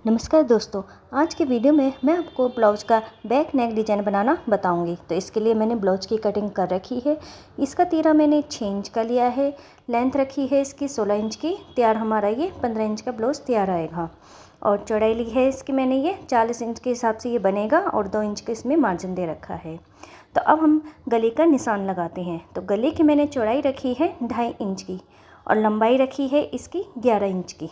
नमस्कार दोस्तों, आज के वीडियो में मैं आपको ब्लाउज का बैक नेक डिज़ाइन बनाना बताऊंगी। तो इसके लिए मैंने ब्लाउज की कटिंग कर रखी है। इसका तीरा मैंने 6 इंच का लिया है। लेंथ रखी है इसकी 16 इंच की। तैयार हमारा ये 15 इंच का ब्लाउज तैयार आएगा। और चौड़ाई ली है इसकी मैंने ये 40 इंच के हिसाब से ये बनेगा और 2 इंच का इसमें मार्जिन दे रखा है। तो अब हम गले का निशान लगाते हैं। तो गले की मैंने चौड़ाई रखी है 2.5 इंच की और लंबाई रखी है इसकी 11 इंच की।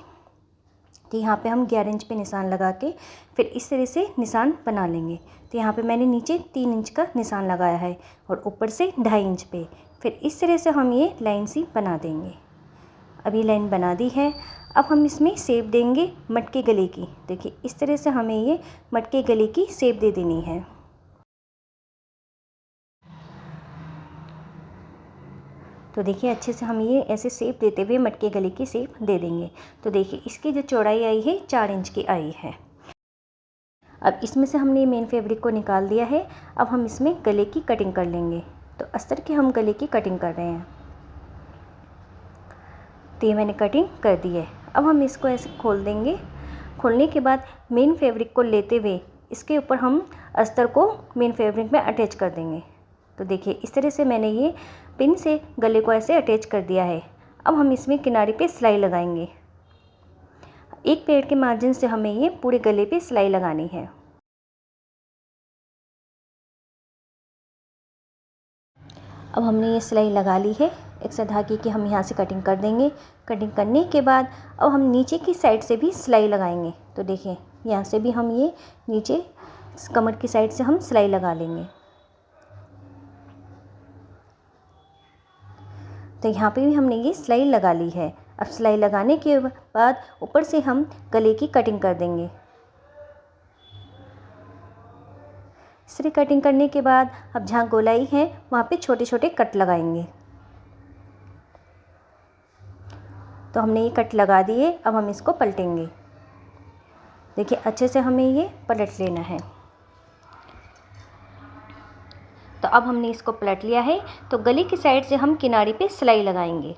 तो यहाँ पे हम 11 इंच पे निशान लगा के फिर इस तरह से निशान बना लेंगे। तो यहाँ पे मैंने नीचे 3 इंच का निशान लगाया है और ऊपर से 2.5 इंच पे फिर इस तरह से हम ये लाइन सी बना देंगे। अब ये लाइन बना दी है। अब हम इसमें शेप देंगे मटके गले की। देखिए इस तरह से हमें ये मटके गले की शेप दे देनी है। तो देखिए अच्छे से हम ये ऐसे शेप देते हुए मटके गले की शेप दे देंगे। तो देखिए इसकी जो चौड़ाई आई है 4 इंच की आई है। अब इसमें से हमने मेन फैब्रिक को निकाल दिया है। अब हम इसमें गले की कटिंग कर लेंगे। तो अस्तर की हम गले की कटिंग कर रहे हैं। तो ये मैंने कटिंग कर दी है। अब हम इसको ऐसे खोल देंगे। खोलने के बाद मेन फैब्रिक को लेते हुए इसके ऊपर हम अस्तर को मेन फैब्रिक में अटैच कर देंगे। तो देखिए इस तरह से मैंने ये पिन से गले को ऐसे अटैच कर दिया है। अब हम इसमें किनारे पे सिलाई लगाएंगे। एक पेड़ के मार्जिन से हमें ये पूरे गले पे सिलाई लगानी है। अब हमने ये सिलाई लगा ली है। एक्स्ट्रा धागे की हम यहाँ से कटिंग कर देंगे। कटिंग करने के बाद अब हम नीचे की साइड से भी सिलाई लगाएंगे। तो देखिए यहाँ से भी हम ये नीचे कमर की साइड से हम सिलाई लगा लेंगे। तो यहाँ पे भी हमने ये सिलाई लगा ली है। अब सिलाई लगाने के बाद ऊपर से हम गले की कटिंग कर देंगे। सिरे कटिंग करने के बाद अब जहाँ गोलाई है वहाँ पे छोटे छोटे कट लगाएंगे। तो हमने ये कट लगा दिए। अब हम इसको पलटेंगे। देखिए अच्छे से हमें ये पलट लेना है। तो अब हमने इसको पलट लिया है। तो गले की साइड से हम किनारे पे सिलाई लगाएंगे।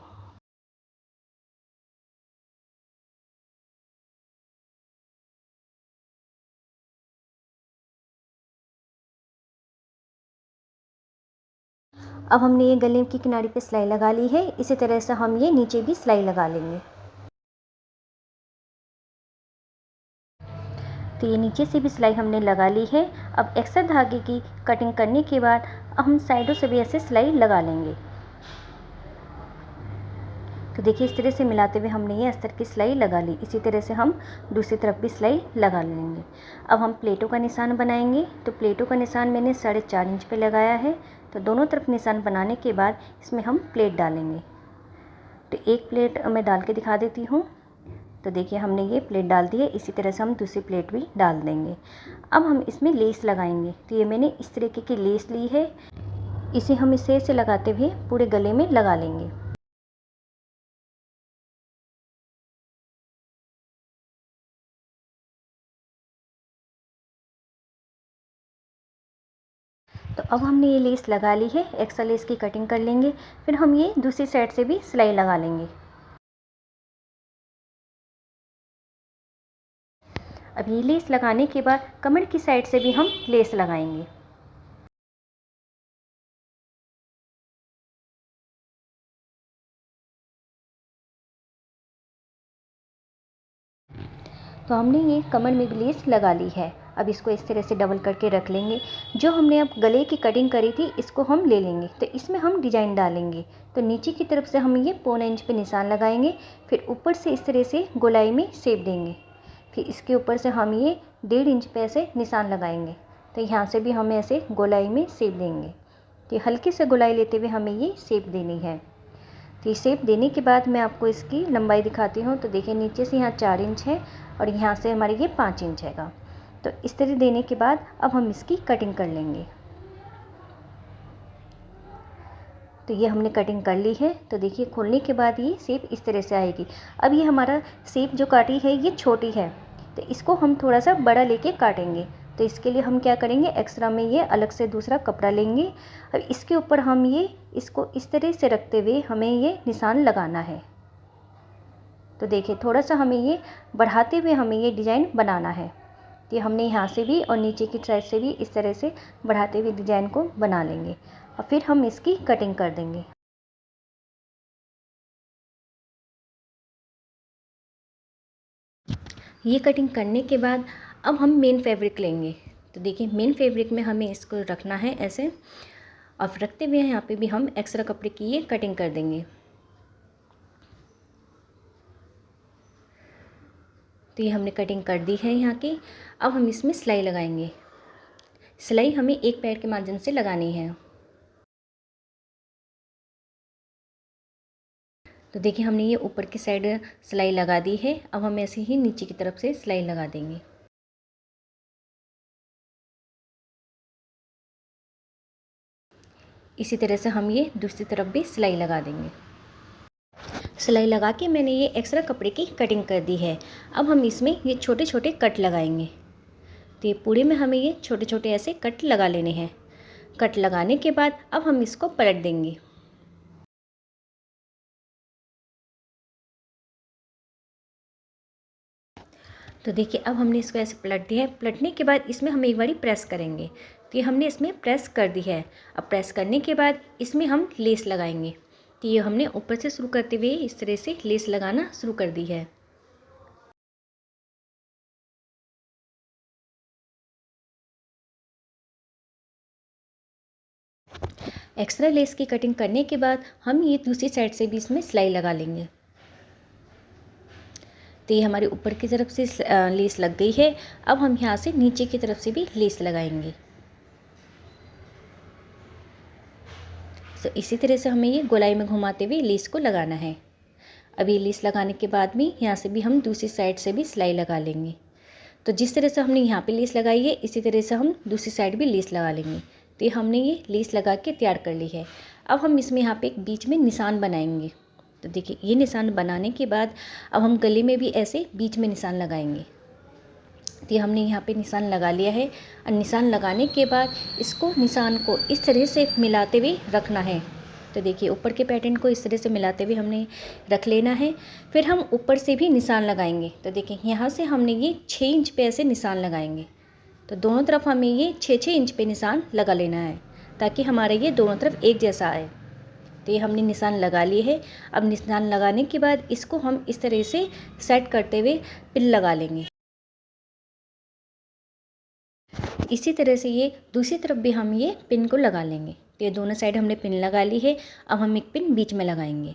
अब हमने ये गले की किनारे पे सिलाई लगा ली है। इसी तरह से हम ये नीचे भी सिलाई लगा लेंगे। तो ये नीचे से भी सिलाई हमने लगा ली है। अब एक्स्ट्रा धागे की कटिंग करने के बाद हम साइडों से भी ऐसे सिलाई लगा लेंगे। तो देखिए इस तरह से मिलाते हुए हमने ये अस्तर की सिलाई लगा ली। इसी तरह से हम दूसरी तरफ भी सिलाई लगा लेंगे। अब हम प्लेटों का निशान बनाएंगे। तो प्लेटों का निशान मैंने 4.5 इंच पे लगाया है। तो दोनों तरफ निशान बनाने के बाद इसमें हम प्लेट डालेंगे। तो एक प्लेट मैं डाल के दिखा देती हूँ। तो देखिए हमने ये प्लेट डाल दी है। इसी तरह से हम दूसरी प्लेट भी डाल देंगे। अब हम इसमें लेस लगाएंगे। तो ये मैंने इस तरीके की लेस ली है। इसे हम इसे ऐसे लगाते हुए पूरे गले में लगा लेंगे। तो अब हमने ये लेस लगा ली है। एक्स्ट्रा लेस की कटिंग कर लेंगे। फिर हम ये दूसरी साइड से भी सिलाई लगा लेंगे। अब ये लेस लगाने के बाद कमर की साइड से भी हम लेस लगाएंगे। तो हमने ये कमर में भी लेस लगा ली है। अब इसको इस तरह से डबल करके रख लेंगे। जो हमने अब गले की कटिंग करी थी इसको हम ले लेंगे। तो इसमें हम डिजाइन डालेंगे। तो नीचे की तरफ से हम ये 1.25 इंच पे निशान लगाएंगे। फिर ऊपर से इस तरह से गोलाई में शेप देंगे। फिर इसके ऊपर से हम ये 1.5 इंच पे ऐसे निशान लगाएंगे। तो यहाँ से भी हमें ऐसे गोलाई में शेप देंगे। तो हल्की से गोलाई लेते हुए हमें ये शेप देनी है। तो ये शेप देने के बाद मैं आपको इसकी लंबाई दिखाती हूँ। तो देखिए नीचे से यहाँ 4 इंच है और यहाँ से हमारे ये 5 इंच हैगा। तो इस तरह देने के बाद अब हम इसकी कटिंग कर लेंगे। तो ये हमने कटिंग कर ली है। तो देखिए खोलने के बाद ये शेप इस तरह से आएगी। अब ये हमारा शेप जो काटी है ये छोटी है। तो इसको हम थोड़ा सा बड़ा लेके काटेंगे। तो इसके लिए हम क्या करेंगे, एक्स्ट्रा में ये अलग से दूसरा कपड़ा लेंगे और इसके ऊपर हम ये इसको इस तरह से रखते हुए हमें ये निशान लगाना है। तो देखिए थोड़ा सा हमें ये बढ़ाते हुए हमें ये डिज़ाइन बनाना है। तो हमने यहाँ से भी और नीचे की साइड से भी इस तरह से बढ़ाते हुए डिज़ाइन को बना लेंगे और फिर हम इसकी कटिंग कर देंगे। ये कटिंग करने के बाद अब हम मेन फैब्रिक लेंगे। तो देखिए मेन फैब्रिक में हमें इसको रखना है ऐसे, और रखते हुए यहाँ पे भी हम एक्स्ट्रा कपड़े की ये कटिंग कर देंगे। तो ये हमने कटिंग कर दी है यहाँ की। अब हम इसमें सिलाई लगाएंगे। सिलाई हमें एक पैर के मार्जिन से लगानी है। तो देखिए हमने ये ऊपर की साइड सिलाई लगा दी है। अब हम ऐसे ही नीचे की तरफ से सिलाई लगा देंगे। इसी तरह से हम ये दूसरी तरफ भी सिलाई लगा देंगे। सिलाई लगा के मैंने ये एक्स्ट्रा कपड़े की कटिंग कर दी है। अब हम इसमें ये छोटे छोटे कट लगाएंगे। तो ये पूरे में हमें ये छोटे छोटे ऐसे कट लगा लेने हैं। कट लगाने के बाद अब हम इसको पलट देंगे। तो देखिए अब हमने इसको ऐसे पलट दिया है। पलटने के बाद इसमें हम एक बारी प्रेस करेंगे। तो ये हमने इसमें प्रेस कर दी है। अब प्रेस करने के बाद इसमें हम लेस लगाएंगे। तो ये हमने ऊपर से शुरू करते हुए इस तरह से लेस लगाना शुरू कर दी है। एक्स्ट्रा लेस की कटिंग करने के बाद हम ये दूसरी साइड से भी इसमें सिलाई लगा लेंगे। तो ये हमारे ऊपर की तरफ से लेस लग गई है। अब हम यहाँ से नीचे की तरफ से भी लेस लगाएंगे। तो इसी तरह से हमें ये गोलाई में घुमाते हुए लेस को लगाना है। अब ये लेस लगाने के बाद में यहाँ से भी हम दूसरी साइड से भी सिलाई लगा लेंगे। तो जिस तरह से हमने यहाँ पे लेस लगाई है इसी तरह से हम दूसरी साइड भी लेस लगा लेंगे। तो ये हमने ये लेस लगा के तैयार कर ली है। अब हम इसमें यहाँ पे एक बीच में निशान बनाएंगे। तो देखिए ये निशान बनाने के बाद अब हम गले में भी ऐसे बीच में निशान लगाएंगे। तो ये हमने यहाँ पे निशान लगा लिया है। और निशान लगाने के बाद इसको निशान को इस तरह से मिलाते हुए रखना है। तो देखिए ऊपर के पैटर्न को इस तरह से मिलाते हुए हमने रख लेना है। फिर हम ऊपर से भी निशान लगाएंगे। तो देखिए यहाँ से हमने ये 6 इंच पे ऐसे निशान लगाएंगे। तो दोनों तरफ हमें ये 6-6 इंच पे निशान लगा लेना है ताकि हमारा ये दोनों तरफ एक जैसा आए। तो ये हमने निशान लगा लिए है। अब निशान लगाने के बाद इसको हम इस तरह से सेट करते हुए पिन लगा लेंगे। इसी तरह से ये दूसरी तरफ भी हम ये पिन को लगा लेंगे। तो ये दोनों साइड हमने पिन लगा ली है। अब हम एक पिन बीच में लगाएंगे।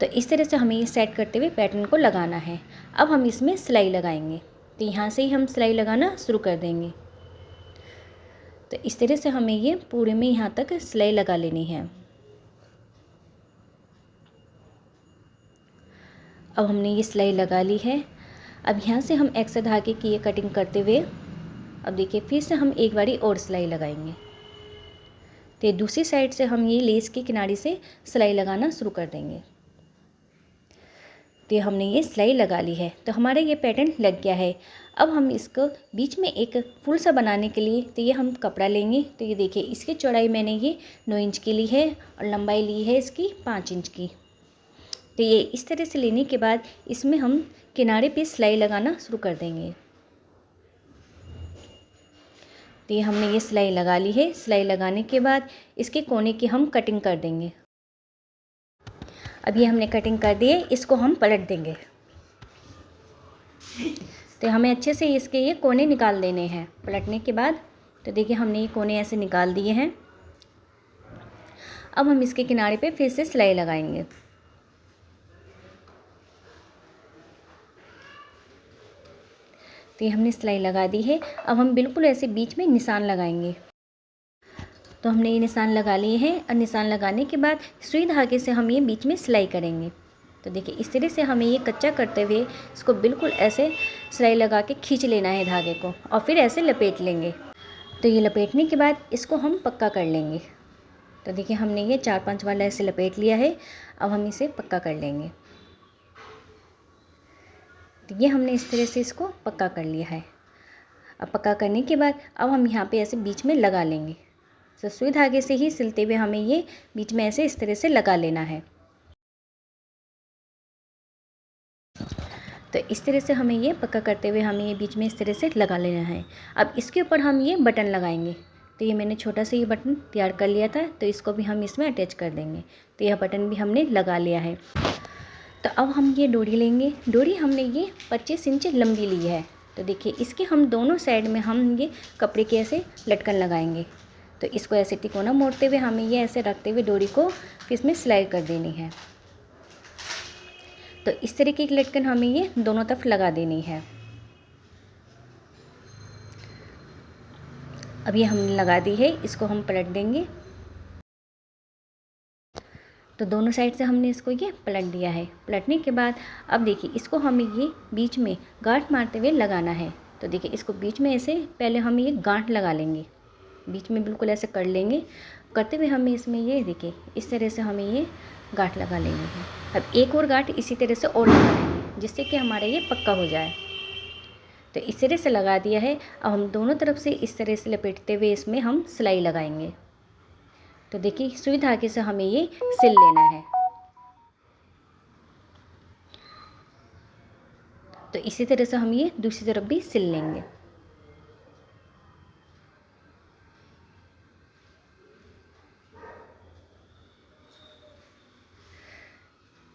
तो इस तरह से हमें ये सेट करते हुए पैटर्न को लगाना है। अब हम इसमें सिलाई लगाएंगे। तो यहाँ से ही हम सिलाई लगाना शुरू कर देंगे। तो इस तरह से हमें ये पूरे में यहाँ तक सिलाई लगा लेनी है। अब हमने ये सिलाई लगा ली है। अब यहाँ से हम एक्स्ट्रा धागे की ये कटिंग करते हुए अब देखिए फिर से हम एक बारी और सिलाई लगाएंगे। तो दूसरी साइड से हम ये लेस की किनारे से सिलाई लगाना शुरू कर देंगे। तो हमने ये सिलाई लगा ली है। तो हमारा ये पैटर्न लग गया है। अब हम इसको बीच में एक फूल सा बनाने के लिए तो ये हम कपड़ा लेंगे। तो ये देखिए इसकी चौड़ाई मैंने ये 9 इंच की ली है और लंबाई ली है इसकी 5 इंच की। तो ये इस तरह से लेने के बाद इसमें हम किनारे पे सिलाई लगाना शुरू कर देंगे। तो ये हमने ये सिलाई लगा ली है। सिलाई लगाने के बाद इसके कोने की हम कटिंग कर देंगे। अब ये हमने कटिंग कर दी है। इसको हम पलट देंगे। तो हमें अच्छे से इसके ये कोने निकाल देने हैं पलटने के बाद। तो देखिए हमने ये कोने ऐसे निकाल दिए हैं। अब हम इसके किनारे पे फिर से सिलाई लगाएंगे। तो ये हमने सिलाई लगा दी है। अब हम बिल्कुल ऐसे बीच में निशान लगाएंगे। तो हमने ये निशान लगा लिए हैं और निशान लगाने के बाद सुई धागे से हम ये बीच में सिलाई करेंगे। तो देखिए इस तरह से हमें ये कच्चा करते हुए इसको बिल्कुल ऐसे सिलाई लगा के खींच लेना है धागे को और फिर ऐसे लपेट लेंगे। तो ये लपेटने के बाद इसको हम पक्का कर लेंगे। तो देखिए हमने ये 4-5 बार ऐसे लपेट लिया है। अब हम इसे पक्का कर लेंगे। तो ये हमने इस तरह से इसको पक्का कर लिया है। अब पक्का करने के बाद अब हम यहाँ पे ऐसे बीच में लगा लेंगे। तो सुई धागे से ही सिलते हुए हमें ये बीच में ऐसे इस तरह से लगा लेना है। तो इस तरह से हमें ये पक्का करते हुए हमें ये बीच में इस तरह से लगा लेना है। अब इसके ऊपर हम ये बटन लगाएंगे। तो ये मैंने छोटा सा ये बटन तैयार कर लिया था, तो इसको भी हम इसमें अटैच कर देंगे। तो यह बटन भी हमने लगा लिया है। तो अब हम ये डोरी लेंगे। डोरी हमने ये 25 इंच लंबी ली है। तो देखिए इसके हम दोनों साइड में हम ये कपड़े के ऐसे लटकन लगाएंगे। तो इसको ऐसे तिकोना मोड़ते हुए हमें ये ऐसे रखते हुए डोरी को फिर इसमें सिलाई कर देनी है। तो इस तरीके की लटकन हमें ये दोनों तरफ लगा देनी है। अब ये हमने लगा दी है, इसको हम पलट देंगे। तो दोनों साइड से हमने इसको ये पलट दिया है। पलटने के बाद अब देखिए इसको हमें ये बीच में गांठ मारते हुए लगाना है। तो देखिए इसको बीच में ऐसे पहले हम ये गांठ लगा लेंगे, बीच में बिल्कुल ऐसे कर लेंगे। करते हुए हमें इसमें ये देखिए इस तरह से हमें ये गांठ लगा लेंगे। अब एक और गांठ इसी तरह से और लगा लेंगे, जिससे कि हमारा ये पक्का हो जाए। तो इस तरह से लगा दिया है। अब हम दोनों तरफ से इस तरह से लपेटते हुए इसमें हम सिलाई लगाएंगे। तो देखिए सुई धागे से हमें ये सिल लेना है। तो इसी तरह से हम ये दूसरी तरफ भी सिल लेंगे।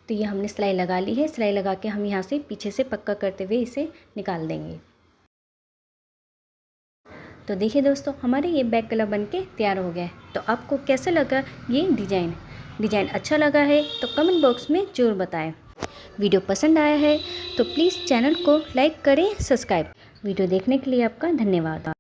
तो ये हमने सिलाई लगा ली है। सिलाई लगा के हम यहाँ से पीछे से पक्का करते हुए इसे निकाल देंगे। तो देखिए दोस्तों हमारे ये बैक गला बनके तैयार हो गया है। तो आपको कैसा लगा ये डिज़ाइन अच्छा लगा है तो कमेंट बॉक्स में ज़रूर बताएं। वीडियो पसंद आया है तो प्लीज़ चैनल को लाइक करें, सब्सक्राइब। वीडियो देखने के लिए आपका धन्यवाद।